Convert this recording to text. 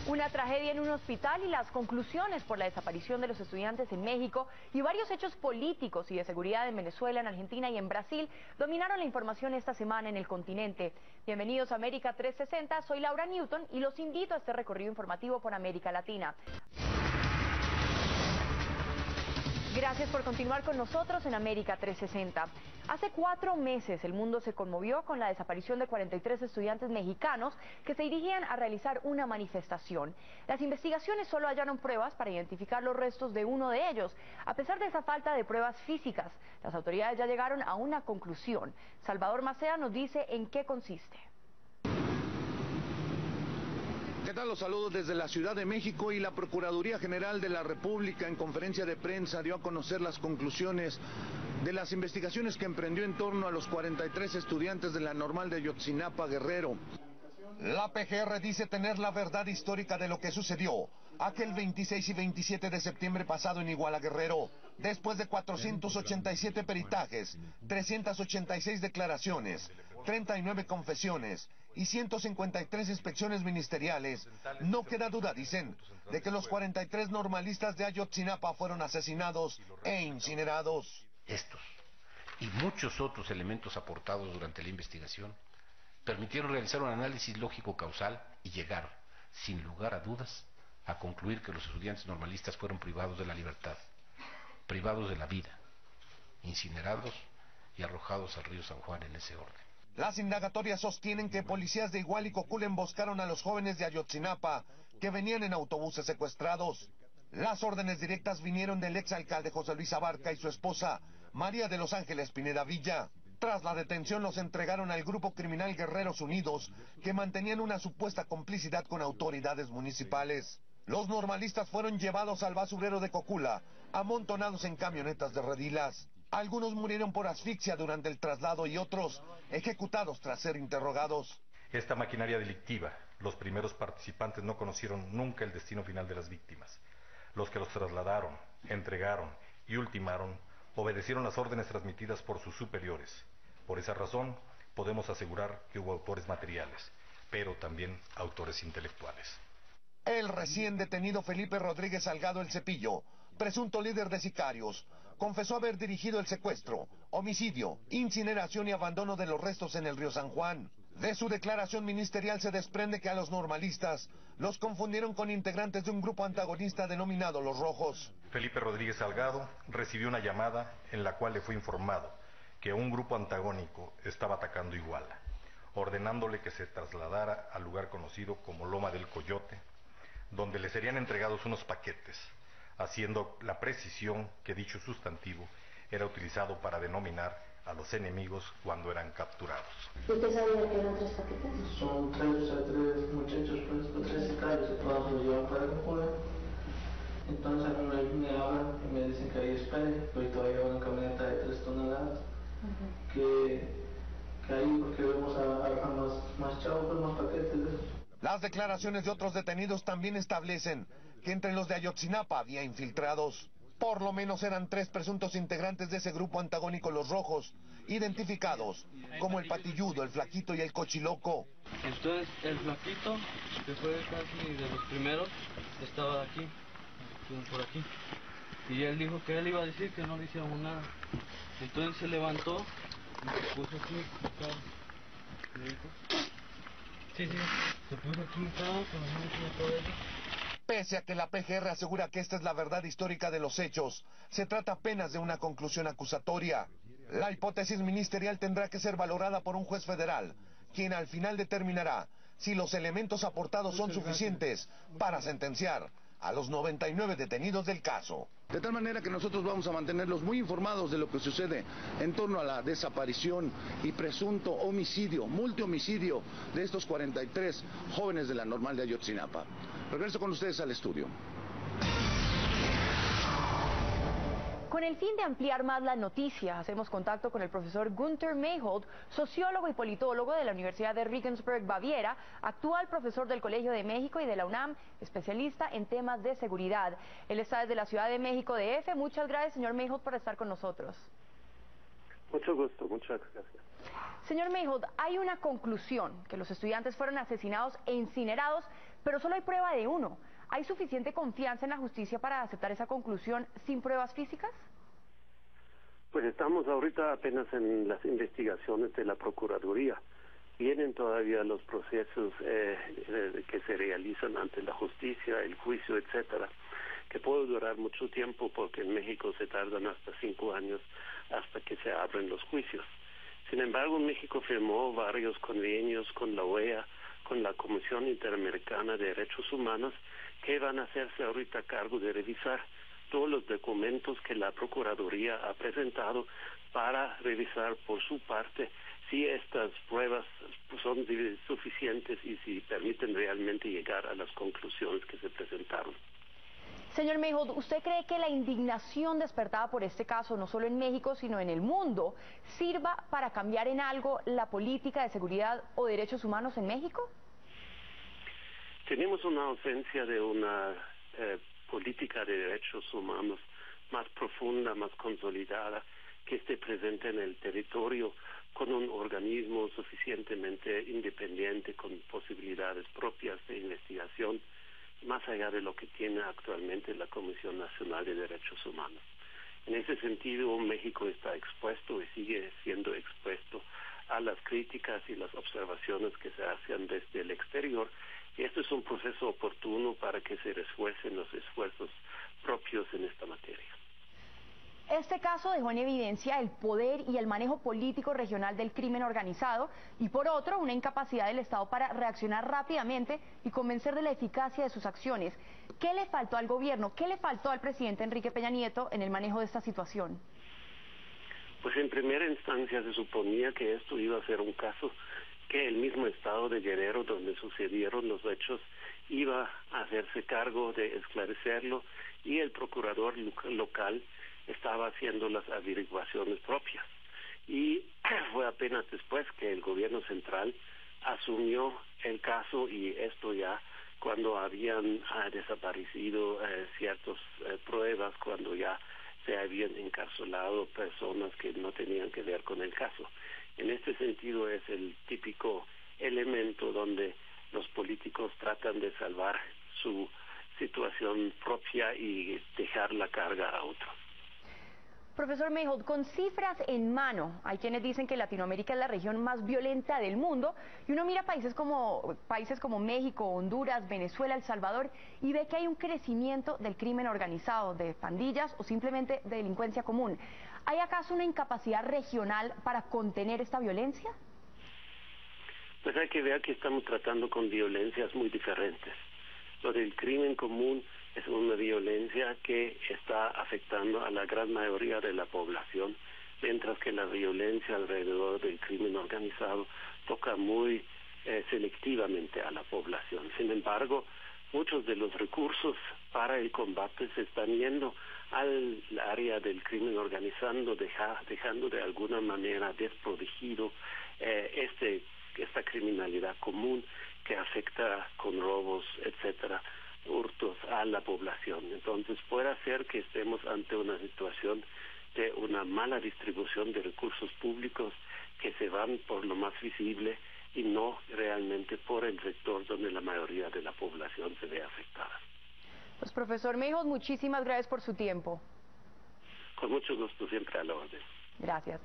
Una tragedia en un hospital y las conclusiones por la desaparición de los estudiantes en México y varios hechos políticos y de seguridad en Venezuela, en Argentina y en Brasil dominaron la información esta semana en el continente. Bienvenidos a América 360, soy Laura Newton y los invito a este recorrido informativo por América Latina. Gracias por continuar con nosotros en América 360. Hace 4 meses el mundo se conmovió con la desaparición de 43 estudiantes mexicanos que se dirigían a realizar una manifestación. Las investigaciones solo hallaron pruebas para identificar los restos de uno de ellos. A pesar de esa falta de pruebas físicas, las autoridades ya llegaron a una conclusión. Salvador Macea nos dice en qué consiste. ¿Qué tal? Los saludos desde la Ciudad de México. Y la Procuraduría General de la República en conferencia de prensa dio a conocer las conclusiones de las investigaciones que emprendió en torno a los 43 estudiantes de la Normal de Ayotzinapa, Guerrero. La PGR dice tener la verdad histórica de lo que sucedió aquel 26 y 27 de septiembre pasado en Iguala, Guerrero. Después de 487 peritajes, 386 declaraciones, 39 confesiones y 153 inspecciones ministeriales, no queda duda, dicen, de que los 43 normalistas de Ayotzinapa fueron asesinados e incinerados. Estos y muchos otros elementos aportados durante la investigación permitieron realizar un análisis lógico causal y llegar, sin lugar a dudas, a concluir que los estudiantes normalistas fueron privados de la libertad, privados de la vida, incinerados y arrojados al río San Juan en ese orden. Las indagatorias sostienen que policías de Iguala y Cocula emboscaron a los jóvenes de Ayotzinapa que venían en autobuses secuestrados. Las órdenes directas vinieron del exalcalde José Luis Abarca y su esposa, María de los Ángeles Pineda Villa. Tras la detención los entregaron al grupo criminal Guerreros Unidos, que mantenían una supuesta complicidad con autoridades municipales. Los normalistas fueron llevados al basurero de Cocula, amontonados en camionetas de redilas. Algunos murieron por asfixia durante el traslado y otros ejecutados tras ser interrogados. Esta maquinaria delictiva, los primeros participantes no conocieron nunca el destino final de las víctimas. Los que los trasladaron, entregaron y ultimaron obedecieron las órdenes transmitidas por sus superiores. Por esa razón, podemos asegurar que hubo autores materiales, pero también autores intelectuales. El recién detenido Felipe Rodríguez Salgado El Cepillo, presunto líder de sicarios, confesó haber dirigido el secuestro, homicidio, incineración y abandono de los restos en el río San Juan. De su declaración ministerial se desprende que a los normalistas los confundieron con integrantes de un grupo antagonista denominado Los Rojos. Felipe Rodríguez Salgado recibió una llamada en la cual le fue informado que un grupo antagónico estaba atacando Iguala, ordenándole que se trasladara al lugar conocido como Loma del Coyote, donde le serían entregados unos paquetes, haciendo la precisión que dicho sustantivo era utilizado para denominar a los enemigos cuando eran capturados. ¿Usted sabía que eran 3 paquetes? Son tres muchachos, pues, 3 sicarios, y todos los llevan para Cocula. Entonces a mí me hablan y me dicen que ahí espere, que hoy todavía va una camioneta de 3 toneladas, que ahí porque vamos a más chavos, pues, más paquetes de esos. Las declaraciones de otros detenidos también establecen que entre los de Ayotzinapa había infiltrados. Por lo menos eran 3 presuntos integrantes de ese grupo antagónico Los Rojos, identificados como el Patilludo, el Flaquito y el Cochiloco. Entonces el Flaquito, que fue casi de los primeros, estaba aquí, por aquí. Y él dijo que él iba a decir que no le hicieron nada. Entonces se levantó y se puso aquí, acá. Sí, se puso aquí, con las manos en la cabeza. Pese a que la PGR asegura que esta es la verdad histórica de los hechos, se trata apenas de una conclusión acusatoria. La hipótesis ministerial tendrá que ser valorada por un juez federal, quien al final determinará si los elementos aportados son suficientes para sentenciar a los 99 detenidos del caso. De tal manera que nosotros vamos a mantenerlos muy informados de lo que sucede en torno a la desaparición y presunto homicidio, multihomicidio de estos 43 jóvenes de la Normal de Ayotzinapa. Regreso con ustedes al estudio. Con el fin de ampliar más la noticia, hacemos contacto con el profesor Günther Mayhold, sociólogo y politólogo de la Universidad de Regensburg, Baviera, actual profesor del Colegio de México y de la UNAM, especialista en temas de seguridad. Él está desde la Ciudad de México, DF. Muchas gracias, señor Mayhold, por estar con nosotros. Mucho gusto, muchas gracias. Señor Mayhold, hay una conclusión, que los estudiantes fueron asesinados e incinerados pero solo hay prueba de uno. ¿Hay suficiente confianza en la justicia para aceptar esa conclusión sin pruebas físicas? Pues estamos ahorita apenas en las investigaciones de la Procuraduría. Vienen todavía los procesos que se realizan ante la justicia, el juicio, etcétera, que puede durar mucho tiempo porque en México se tardan hasta 5 años hasta que se abren los juicios. Sin embargo, México firmó varios convenios con la OEA, con la Comisión Interamericana de Derechos Humanos, que van a hacerse ahorita cargo de revisar todos los documentos que la Procuraduría ha presentado para revisar por su parte si estas pruebas son suficientes y si permiten realmente llegar a las conclusiones que se presentaron. Señor Meijold, ¿usted cree que la indignación despertada por este caso, no solo en México, sino en el mundo, sirva para cambiar en algo la política de seguridad o derechos humanos en México? Tenemos una ausencia de una política de derechos humanos más profunda, más consolidada, que esté presente en el territorio con un organismo suficientemente independiente, con posibilidades propias de investigación, más allá de lo que tiene actualmente la Comisión Nacional de Derechos Humanos. En ese sentido, México está expuesto y sigue siendo expuesto a las críticas y las observaciones que se hacen desde el exterior. Y este es un proceso oportuno para que se refuercen los esfuerzos propios en esta materia. Este caso dejó en evidencia el poder y el manejo político regional del crimen organizado y, por otro, una incapacidad del Estado para reaccionar rápidamente y convencer de la eficacia de sus acciones. ¿Qué le faltó al gobierno? ¿Qué le faltó al presidente Enrique Peña Nieto en el manejo de esta situación? Pues en primera instancia se suponía que esto iba a ser un caso que el mismo estado de Guerrero, donde sucedieron los hechos, iba a hacerse cargo de esclarecerlo, y el procurador local estaba haciendo las averiguaciones propias. Y fue apenas después que el gobierno central asumió el caso, y esto ya cuando habían desaparecido ciertas pruebas, cuando ya se habían encarcelado personas que no tenían que ver con el caso. En este sentido es el típico elemento donde los políticos tratan de salvar su situación propia y dejar la carga a otros. Profesor Meijold, con cifras en mano, hay quienes dicen que Latinoamérica es la región más violenta del mundo, y uno mira países como México, Honduras, Venezuela, El Salvador, y ve que hay un crecimiento del crimen organizado, de pandillas o simplemente de delincuencia común. ¿Hay acaso una incapacidad regional para contener esta violencia? Pues hay que ver que estamos tratando con violencias muy diferentes. Lo del crimen común es una violencia que está afectando a la gran mayoría de la población, mientras que la violencia alrededor del crimen organizado toca muy selectivamente a la población. Sin embargo, muchos de los recursos para el combate se están yendo al área del crimen organizado, dejando de alguna manera desprotegido esta criminalidad común que afecta con robos, etcétera, hurtos a la población. Entonces puede ser que estemos ante una situación de una mala distribución de recursos públicos que se van por lo más visible y no realmente por el sector donde la mayoría de la población se ve afectada. Pues profesor Meijold, muchísimas gracias por su tiempo. Con mucho gusto, siempre a la orden. Gracias.